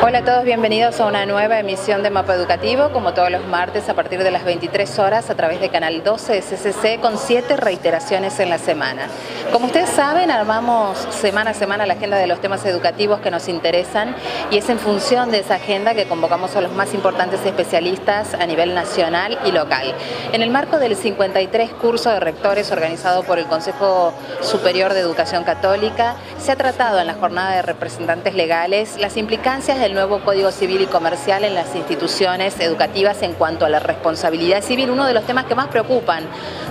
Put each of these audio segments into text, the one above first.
Hola a todos, bienvenidos a una nueva emisión de Mapa Educativo, como todos los martes a partir de las 23 horas a través de Canal 12 de CCC con 7 reiteraciones en la semana. Como ustedes saben, armamos semana a semana la agenda de los temas educativos que nos interesan y es en función de esa agenda que convocamos a los más importantes especialistas a nivel nacional y local. En el marco del 53 curso de rectores organizado por el Consejo Superior de Educación Católica, se ha tratado en la jornada de representantes legales las implicancias del nuevo Código Civil y Comercial en las instituciones educativas en cuanto a la responsabilidad civil, uno de los temas que más preocupan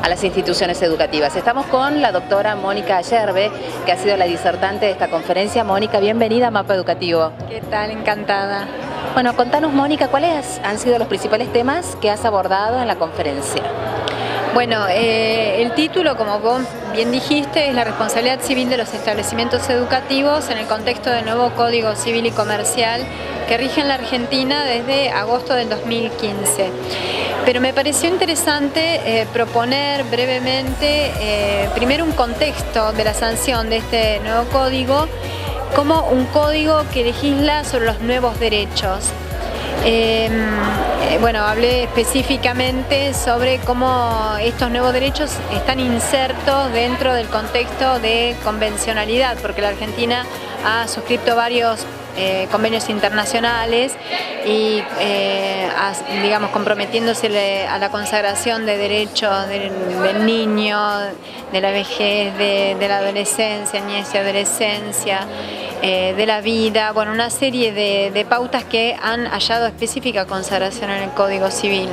a las instituciones educativas. Estamos con la doctora Mónica Ayerbe, que ha sido la disertante de esta conferencia. Mónica, bienvenida a Mapa Educativo. ¿Qué tal? Encantada. Bueno, contanos, Mónica, ¿cuáles han sido los principales temas que has abordado en la conferencia? Bueno, el título, como vos bien dijiste, es la responsabilidad civil de los establecimientos educativos en el contexto del nuevo Código Civil y Comercial que rige en la Argentina desde agosto del 2015. Pero me pareció interesante proponer brevemente primero un contexto de la sanción de este nuevo código como un código que legisla sobre los nuevos derechos. Bueno, hablé específicamente sobre cómo estos nuevos derechos están insertos dentro del contexto de convencionalidad, porque la Argentina ha suscrito varios convenios internacionales y digamos comprometiéndose a la consagración de derechos del niño, de la vejez, de la adolescencia, niñez y adolescencia, de la vida, bueno, una serie de pautas que han hallado específica consagración en el Código Civil.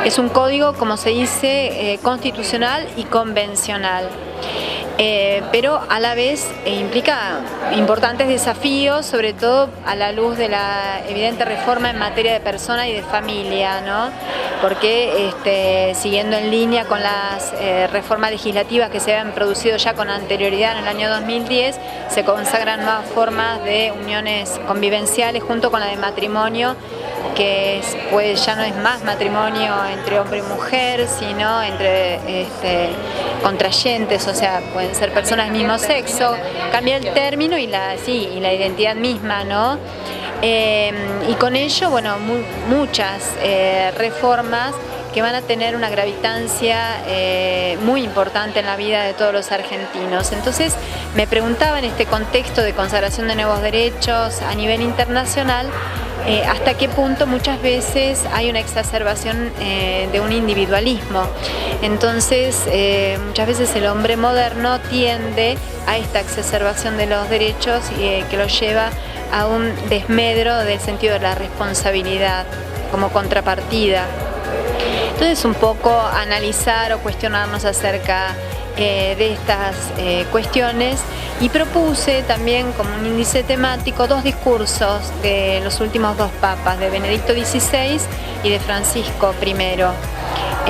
Es un código, como se dice, constitucional y convencional. Pero a la vez implica importantes desafíos, sobre todo a la luz de la evidente reforma en materia de persona y de familia, ¿no? Porque siguiendo en línea con las reformas legislativas que se habían producido ya con anterioridad en el año 2010, se consagran nuevas formas de uniones convivenciales junto con la de matrimonio, que pues ya no es más matrimonio entre hombre y mujer, sino entre contrayentes, o sea, pueden ser personas del mismo sexo, cambia el término y la identidad misma, ¿no? Y con ello, bueno, muchas reformas que van a tener una gravitancia muy importante en la vida de todos los argentinos. Entonces, me preguntaba en este contexto de consagración de nuevos derechos a nivel internacional, hasta qué punto muchas veces hay una exacerbación de un individualismo. Entonces, muchas veces el hombre moderno tiende a esta exacerbación de los derechos que lo lleva a un desmedro del sentido de la responsabilidad como contrapartida. Entonces, un poco analizar o cuestionarnos acerca de estas cuestiones, y propuse también como un índice temático 2 discursos de los últimos 2 papas, de Benedicto XVI y de Francisco I.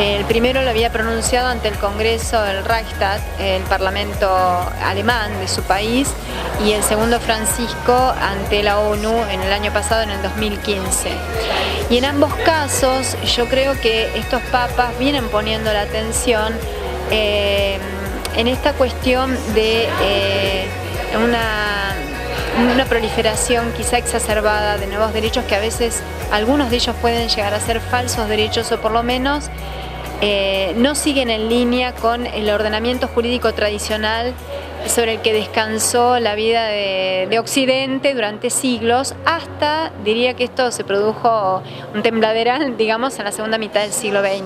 El primero lo había pronunciado ante el Congreso del Reichstag, el Parlamento alemán de su país, y el segundo Francisco ante la ONU en el año pasado, en el 2015. Y en ambos casos yo creo que estos papas vienen poniendo la atención en esta cuestión de una proliferación quizá exacerbada de nuevos derechos, que a veces algunos de ellos pueden llegar a ser falsos derechos, o por lo menos no siguen en línea con el ordenamiento jurídico tradicional sobre el que descansó la vida de Occidente durante siglos, hasta, diría que esto se produjo un tembladeral, digamos, en la segunda mitad del siglo XX,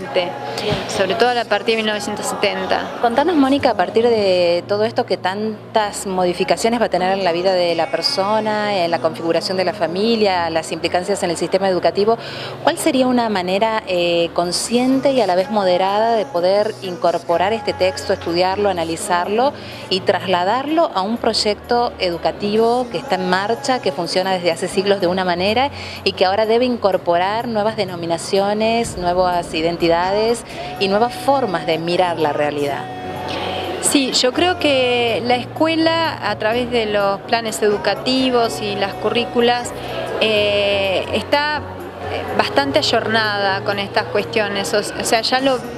sobre todo a partir de 1970. Contanos, Mónica, a partir de todo esto que tantas modificaciones va a tener en la vida de la persona, en la configuración de la familia, las implicancias en el sistema educativo, ¿cuál sería una manera consciente y a la vez moderada de poder incorporar este texto, estudiarlo, analizarlo y trasladarlo a un proyecto educativo que está en marcha, que funciona desde hace siglos de una manera y que ahora debe incorporar nuevas denominaciones, nuevas identidades y nuevas formas de mirar la realidad? Sí, yo creo que la escuela, a través de los planes educativos y las currículas, está bastante ayornada con estas cuestiones, o sea,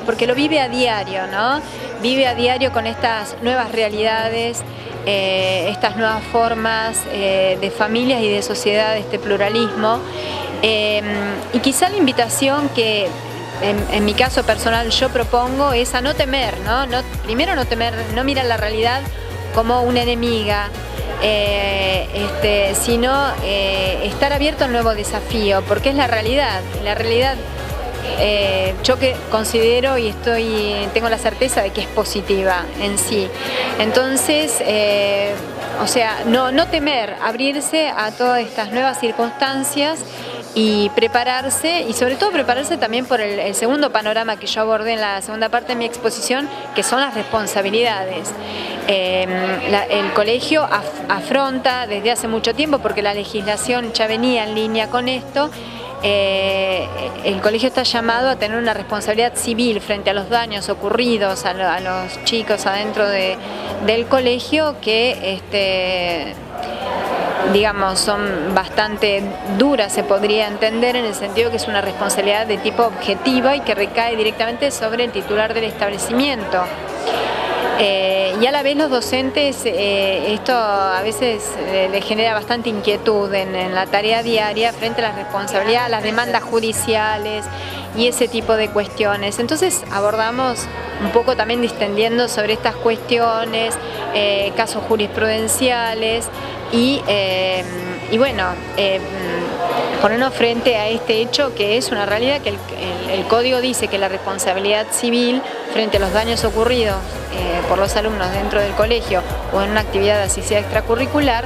porque lo vive a diario, ¿no? Vive a diario con estas nuevas realidades estas nuevas formas de familias y de sociedad, este pluralismo. Y quizá la invitación que en mi caso personal yo propongo es a no temer, ¿no? Primero no temer, no mirar la realidad como una enemiga, sino estar abierto al nuevo desafío, porque es la realidad. La realidad yo que considero y tengo la certeza de que es positiva en sí. Entonces, o sea, no temer, abrirse a todas estas nuevas circunstancias y prepararse, y sobre todo prepararse también por el segundo panorama que yo abordé en la segunda parte de mi exposición, que son las responsabilidades. El colegio afronta desde hace mucho tiempo, porque la legislación ya venía en línea con esto, el colegio está llamado a tener una responsabilidad civil frente a los daños ocurridos a los chicos adentro del colegio, que digamos, son bastante duras, se podría entender, en el sentido que es una responsabilidad de tipo objetiva y que recae directamente sobre el titular del establecimiento. Y a la vez los docentes, esto a veces les genera bastante inquietud en la tarea diaria frente a las responsabilidades, las demandas judiciales y ese tipo de cuestiones. Entonces abordamos un poco también distendiendo sobre estas cuestiones, casos jurisprudenciales y bueno, ponernos frente a este hecho que es una realidad, que el Código dice que la responsabilidad civil frente a los daños ocurridos por los alumnos dentro del colegio o en una actividad así sea extracurricular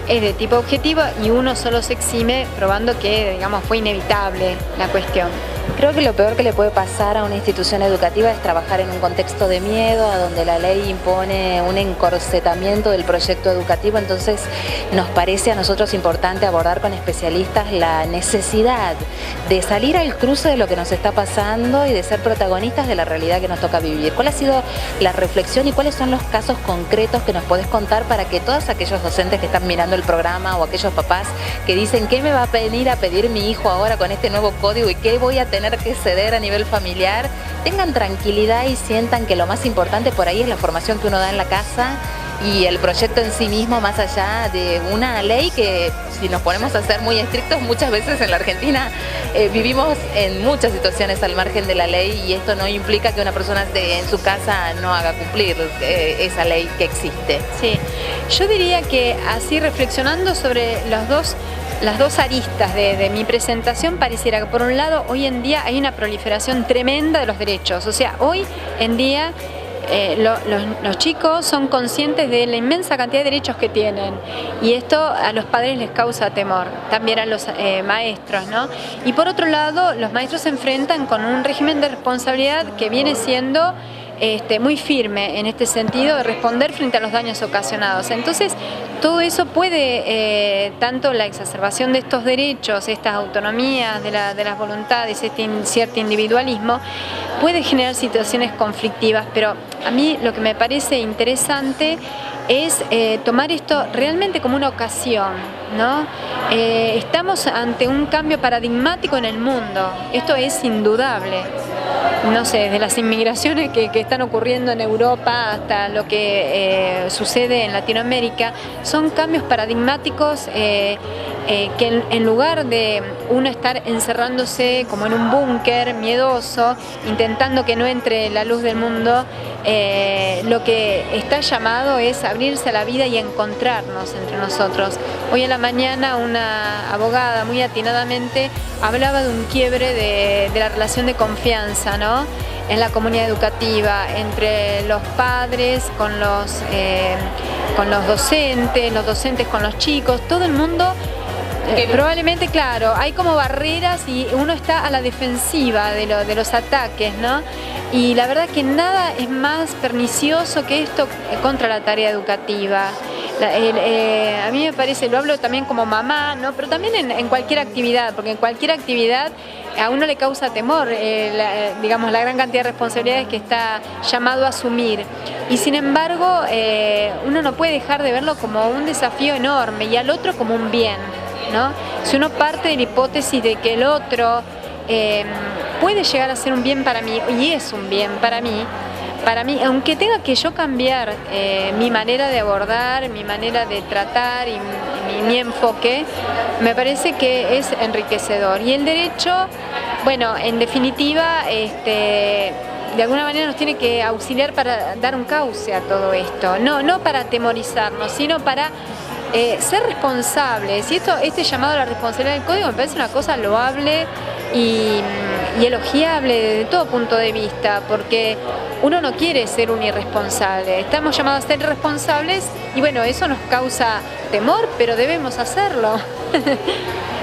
es de tipo objetivo, y uno solo se exime probando que, digamos, fue inevitable la cuestión. Creo que lo peor que le puede pasar a una institución educativa es trabajar en un contexto de miedo, a donde la ley impone un encorsetamiento del proyecto educativo. Entonces nos parece a nosotros importante abordar con especialistas la necesidad de salir al cruce de lo que nos está pasando y de ser protagonistas de la realidad que nos toca vivir. ¿Cuál ha sido la reflexión y cuáles son los casos concretos que nos podés contar para que todos aquellos docentes que están mirando el programa, o aquellos papás que dicen qué me va a venir a pedir mi hijo ahora con este nuevo código y qué voy a tener que ceder a nivel familiar, tengan tranquilidad y sientan que lo más importante por ahí es la formación que uno da en la casa y el proyecto en sí mismo, más allá de una ley que, si nos ponemos a ser muy estrictos, muchas veces en la Argentina vivimos en muchas situaciones al margen de la ley, y esto no implica que una persona en su casa no haga cumplir esa ley que existe. Sí, yo diría que así, reflexionando sobre las dos aristas de mi presentación, pareciera que por un lado hoy en día hay una proliferación tremenda de los derechos. O sea, hoy en día los chicos son conscientes de la inmensa cantidad de derechos que tienen, y esto a los padres les causa temor, también a los maestros, ¿no? Y por otro lado, los maestros se enfrentan con un régimen de responsabilidad que viene siendo muy firme en este sentido de responder frente a los daños ocasionados. Entonces, todo eso puede, tanto la exacerbación de estos derechos, estas autonomías de las voluntades, cierto individualismo, puede generar situaciones conflictivas, pero a mí lo que me parece interesante es tomar esto realmente como una ocasión, ¿no? Estamos ante un cambio paradigmático en el mundo, esto es indudable. No sé, desde las inmigraciones que están ocurriendo en Europa hasta lo que sucede en Latinoamérica, son cambios paradigmáticos que en lugar de uno estar encerrándose como en un búnker miedoso, intentando que no entre la luz del mundo, lo que está llamado es abrirse a la vida y encontrarnos entre nosotros. Hoy en la mañana una abogada muy atinadamente hablaba de un quiebre de la relación de confianza, ¿no?, en la comunidad educativa, entre los padres con los docentes con los chicos, todo el mundo. Probablemente, claro, hay como barreras y uno está a la defensiva de los ataques, ¿no? Y la verdad que nada es más pernicioso que esto contra la tarea educativa. A mí me parece, lo hablo también como mamá, ¿no?, pero también en cualquier actividad, porque en cualquier actividad a uno le causa temor, digamos, la gran cantidad de responsabilidades que está llamado a asumir. Y sin embargo, uno no puede dejar de verlo como un desafío enorme y al otro como un bien, ¿no? Si uno parte de la hipótesis de que el otro puede llegar a ser un bien para mí, y es un bien para mí, para mí, aunque tenga que yo cambiar mi manera de abordar, mi manera de tratar y mi enfoque, me parece que es enriquecedor. Y el derecho, bueno, en definitiva, de alguna manera nos tiene que auxiliar para dar un cauce a todo esto, no para atemorizarnos, sino para ser responsables. Y este llamado a la responsabilidad del código me parece una cosa loable y elogiable desde todo punto de vista, porque uno no quiere ser un irresponsable, estamos llamados a ser responsables y bueno, eso nos causa temor, pero debemos hacerlo.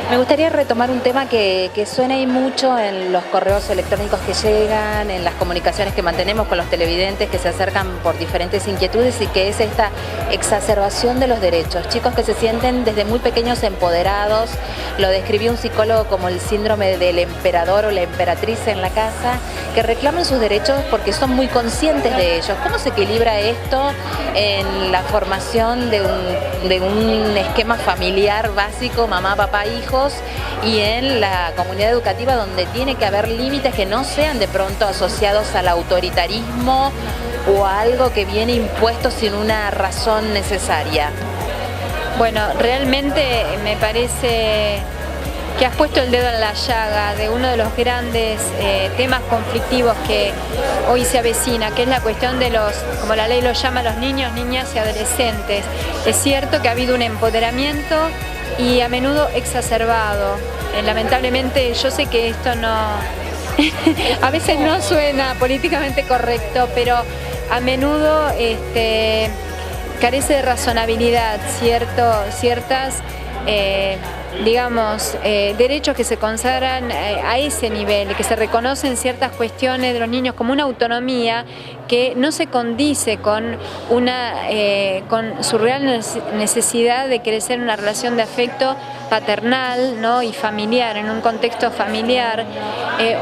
Me gustaría retomar un tema que suena ahí mucho en los correos electrónicos que llegan, en las comunicaciones que mantenemos con los televidentes que se acercan por diferentes inquietudes, y que es esta exacerbación de los derechos. Chicos que se sienten desde muy pequeños empoderados, lo describió un psicólogo como el síndrome del emperador o la emperatriz en la casa, que reclaman sus derechos porque son muy conscientes de ellos. ¿Cómo se equilibra esto en la formación de un esquema familiar básico, mamá, papá, hijo, y en la comunidad educativa, donde tiene que haber límites que no sean de pronto asociados al autoritarismo o a algo que viene impuesto sin una razón necesaria? Bueno, realmente me parece que has puesto el dedo en la llaga de uno de los grandes temas conflictivos que hoy se avecina, que es la cuestión de los, como la ley lo llama, los niños, niñas y adolescentes. Es cierto que ha habido un empoderamiento y a menudo exacerbado. Lamentablemente yo sé que esto no a veces no suena políticamente correcto, pero a menudo carece de razonabilidad ciertas digamos, derechos que se consagran a ese nivel, que se reconocen ciertas cuestiones de los niños como una autonomía que no se condice con su real necesidad de crecer en una relación de afecto paternal, ¿no? Y familiar, en un contexto familiar.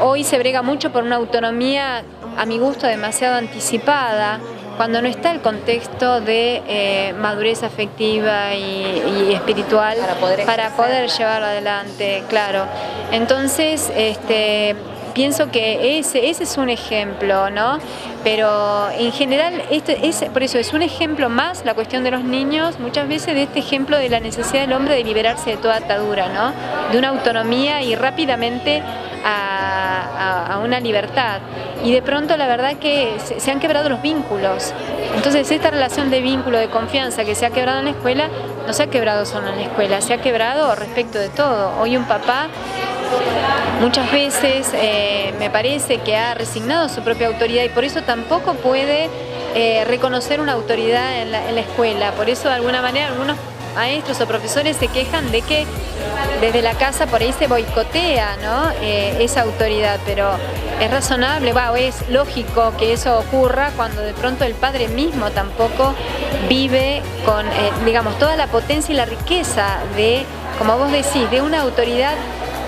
Hoy se brega mucho por una autonomía, a mi gusto, demasiado anticipada, cuando no está el contexto de madurez afectiva y espiritual para poder llevarlo adelante, claro. Entonces, pienso que ese es un ejemplo, ¿no? Pero en general, por eso es un ejemplo más la cuestión de los niños, muchas veces de este ejemplo de la necesidad del hombre de liberarse de toda atadura, ¿no? De una autonomía y rápidamente a una libertad. Y de pronto la verdad que se han quebrado los vínculos. Entonces esta relación de vínculo, de confianza que se ha quebrado en la escuela, no se ha quebrado solo en la escuela, se ha quebrado respecto de todo. Hoy un papá muchas veces me parece que ha resignado su propia autoridad y por eso tampoco puede reconocer una autoridad en la escuela. Por eso de alguna manera algunos maestros o profesores se quejan de que desde la casa por ahí se boicotea, ¿no? Esa autoridad, pero es razonable, es lógico que eso ocurra cuando de pronto el padre mismo tampoco vive con, digamos, toda la potencia y la riqueza de, como vos decís, de una autoridad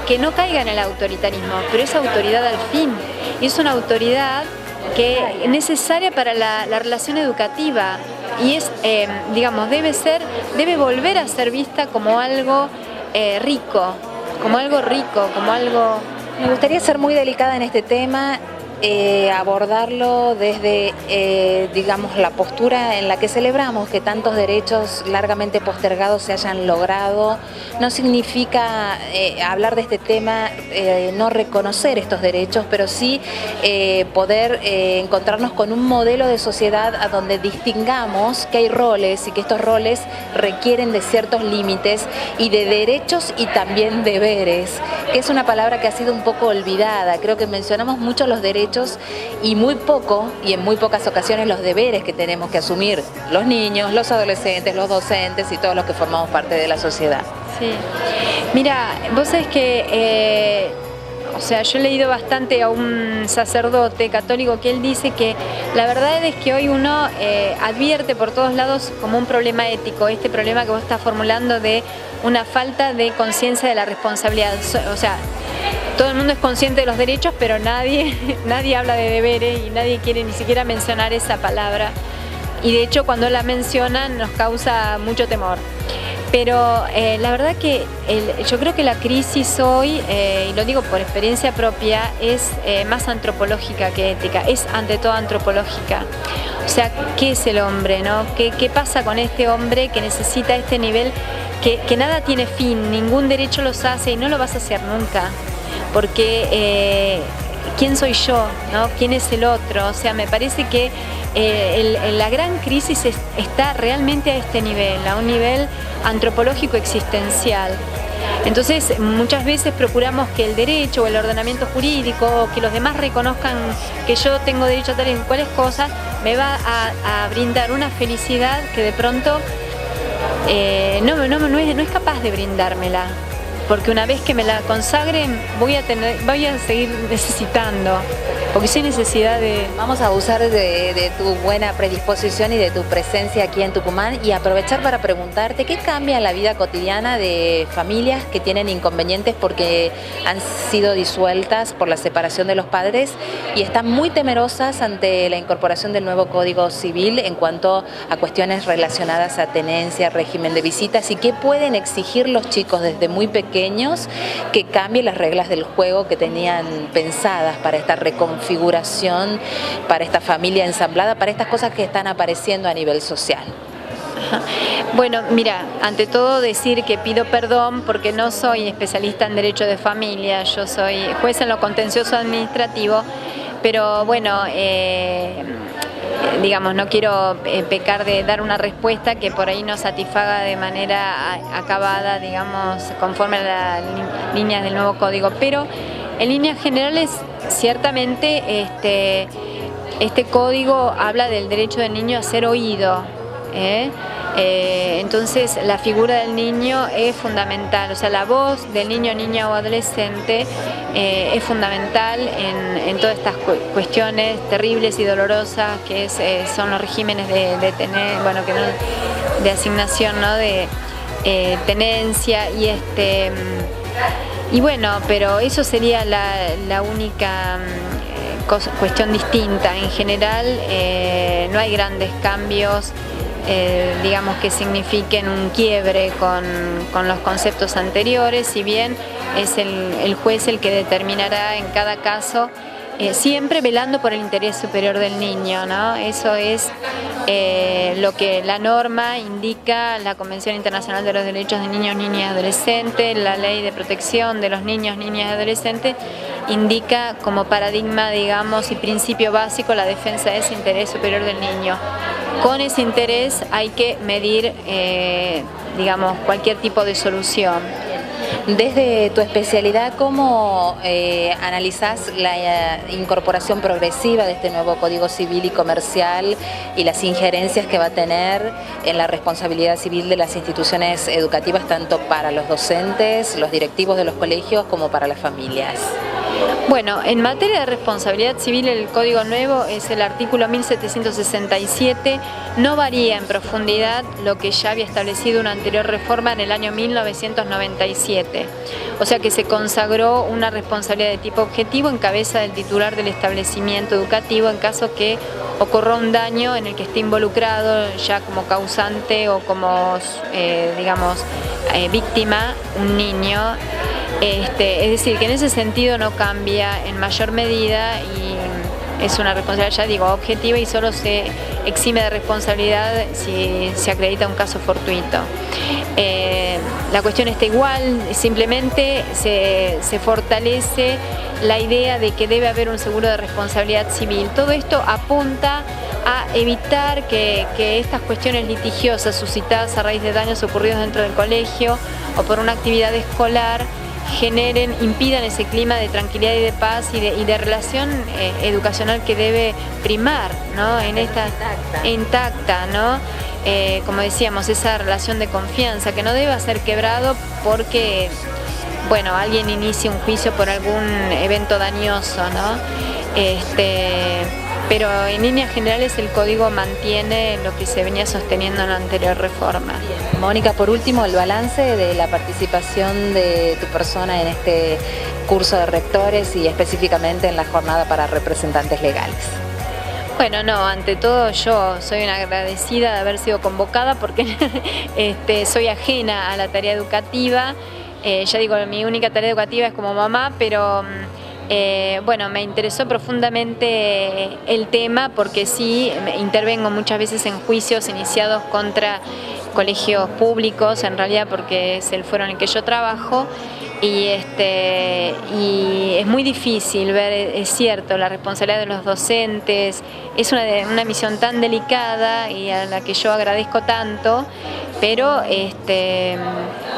que no caiga en el autoritarismo, pero es autoridad al fin, y es una autoridad que es necesaria para la relación educativa y es, digamos, debe volver a ser vista como algo rico, como algo rico, como algo... Me gustaría ser muy delicada en este tema, abordarlo desde, digamos, la postura en la que celebramos que tantos derechos largamente postergados se hayan logrado. No significa hablar de este tema, no reconocer estos derechos, pero sí poder encontrarnos con un modelo de sociedad a donde distingamos que hay roles y que estos roles requieren de ciertos límites y de derechos y también deberes, que es una palabra que ha sido un poco olvidada. Creo que mencionamos mucho los derechos y muy poco, y en muy pocas ocasiones, los deberes que tenemos que asumir los niños, los adolescentes, los docentes y todos los que formamos parte de la sociedad. Sí. Mira, vos sabés que, o sea, yo he leído bastante a un sacerdote católico que él dice que la verdad es que hoy uno advierte por todos lados como un problema ético, este problema que vos estás formulando de una falta de conciencia de la responsabilidad. O sea, todo el mundo es consciente de los derechos, pero nadie habla de deberes y nadie quiere ni siquiera mencionar esa palabra. Y de hecho cuando la mencionan nos causa mucho temor. Pero la verdad que yo creo que la crisis hoy, y lo digo por experiencia propia, es más antropológica que ética, es ante todo antropológica. O sea, ¿qué es el hombre, no? ¿Qué pasa con este hombre que necesita este nivel, que nada tiene fin, ningún derecho los hace y no lo vas a hacer nunca? Porque ¿quién soy yo, no? ¿Quién es el otro? O sea, me parece que la gran crisis está realmente a este nivel, a un nivel antropológico existencial. Entonces, muchas veces procuramos que el derecho o el ordenamiento jurídico, o que los demás reconozcan que yo tengo derecho a tales y cuales cosas, me va a brindar una felicidad que de pronto no es capaz de brindármela. Porque una vez que me la consagren voy a seguir necesitando, porque soy necesidad de... Vamos a abusar de tu buena predisposición y de tu presencia aquí en Tucumán y aprovechar para preguntarte qué cambia en la vida cotidiana de familias que tienen inconvenientes porque han sido disueltas por la separación de los padres y están muy temerosas ante la incorporación del nuevo Código Civil en cuanto a cuestiones relacionadas a tenencia, régimen de visitas y qué pueden exigir los chicos desde muy pequeños que cambien las reglas del juego que tenían pensadas para esta reconfiguración, para esta familia ensamblada, para estas cosas que están apareciendo a nivel social. Bueno, mira, ante todo decir que pido perdón porque no soy especialista en derecho de familia, yo soy juez en lo contencioso administrativo, pero bueno, digamos, no quiero pecar de dar una respuesta que por ahí no satisfaga de manera acabada, digamos, conforme a las líneas del nuevo código, pero en líneas generales, ciertamente, este código habla del derecho del niño a ser oído, entonces la figura del niño es fundamental, o sea, la voz del niño, niña o adolescente es fundamental en todas estas cuestiones terribles y dolorosas que son los regímenes de tener, bueno, que no, de asignación, ¿no? De tenencia y bueno, pero eso sería la única cuestión distinta. En general no hay grandes cambios, digamos, que signifiquen un quiebre con los conceptos anteriores, si bien es el juez el que determinará en cada caso, siempre velando por el interés superior del niño, ¿no? Eso es lo que la norma indica, la Convención Internacional de los Derechos de Niños, Niñas y Adolescentes, la Ley de Protección de los Niños, Niñas y Adolescentes, indica como paradigma, digamos, y principio básico la defensa de ese interés superior del niño. Con ese interés hay que medir, digamos, cualquier tipo de solución. Desde tu especialidad, ¿cómo analizás la incorporación progresiva de este nuevo Código Civil y Comercial y las injerencias que va a tener en la responsabilidad civil de las instituciones educativas, tanto para los docentes, los directivos de los colegios, como para las familias? Bueno, en materia de responsabilidad civil, el Código Nuevo es el artículo 1767, no varía en profundidad lo que ya había establecido una anterior reforma en el año 1997. O sea que se consagró una responsabilidad de tipo objetivo en cabeza del titular del establecimiento educativo en caso que ocurra un daño en el que esté involucrado ya como causante o como, digamos, víctima un niño. Es decir, que en ese sentido no cambia en mayor medida y es una responsabilidad, ya digo, objetiva y solo se exime de responsabilidad si se acredita un caso fortuito. La cuestión está igual, simplemente se fortalece la idea de que debe haber un seguro de responsabilidad civil. Todo esto apunta a evitar que estas cuestiones litigiosas suscitadas a raíz de daños ocurridos dentro del colegio o por una actividad escolar impidan ese clima de tranquilidad y de paz y de relación educacional que debe primar, ¿no? En esta intacta, ¿no? Como decíamos, esa relación de confianza que no debe ser quebrado porque, bueno, alguien inicie un juicio por algún evento dañoso, ¿no? Pero en líneas generales el código mantiene lo que se venía sosteniendo en la anterior reforma. Mónica, por último, el balance de la participación de tu persona en este curso de rectores y específicamente en la jornada para representantes legales. Bueno, no, ante todo yo soy una agradecida de haber sido convocada porque soy ajena a la tarea educativa. Ya digo, mi única tarea educativa es como mamá, pero bueno, me interesó profundamente el tema porque sí intervengo muchas veces en juicios iniciados contra colegios públicos, en realidad porque es el foro en el que yo trabajo. Y es muy difícil ver, es cierto, la responsabilidad de los docentes, es una misión tan delicada y a la que yo agradezco tanto, pero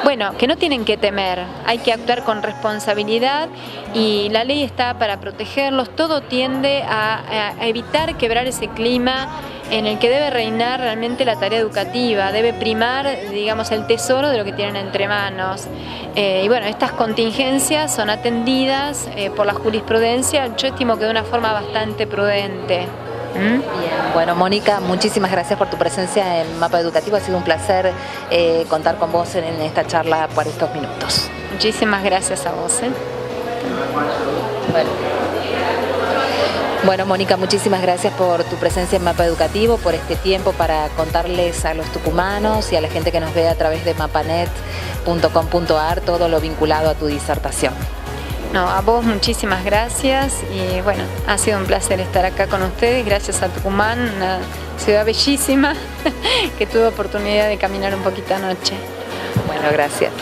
bueno, que no tienen que temer, hay que actuar con responsabilidad y la ley está para protegerlos, todo tiende a evitar quebrar ese clima en el que debe reinar realmente la tarea educativa, debe primar, digamos, el tesoro de lo que tienen entre manos. Y bueno, estas contingencias son atendidas por la jurisprudencia, yo estimo que de una forma bastante prudente. Bien, bueno, Mónica, muchísimas gracias por tu presencia en Mapa Educativo, ha sido un placer contar con vos en esta charla por estos minutos. Muchísimas gracias a vos. Bueno, Mónica, muchísimas gracias por tu presencia en Mapa Educativo, por este tiempo para contarles a los tucumanos y a la gente que nos ve a través de mapanet.com.ar todo lo vinculado a tu disertación. No, a vos muchísimas gracias y bueno, ha sido un placer estar acá con ustedes, gracias a Tucumán, una ciudad bellísima que tuve oportunidad de caminar un poquito anoche. Bueno, gracias.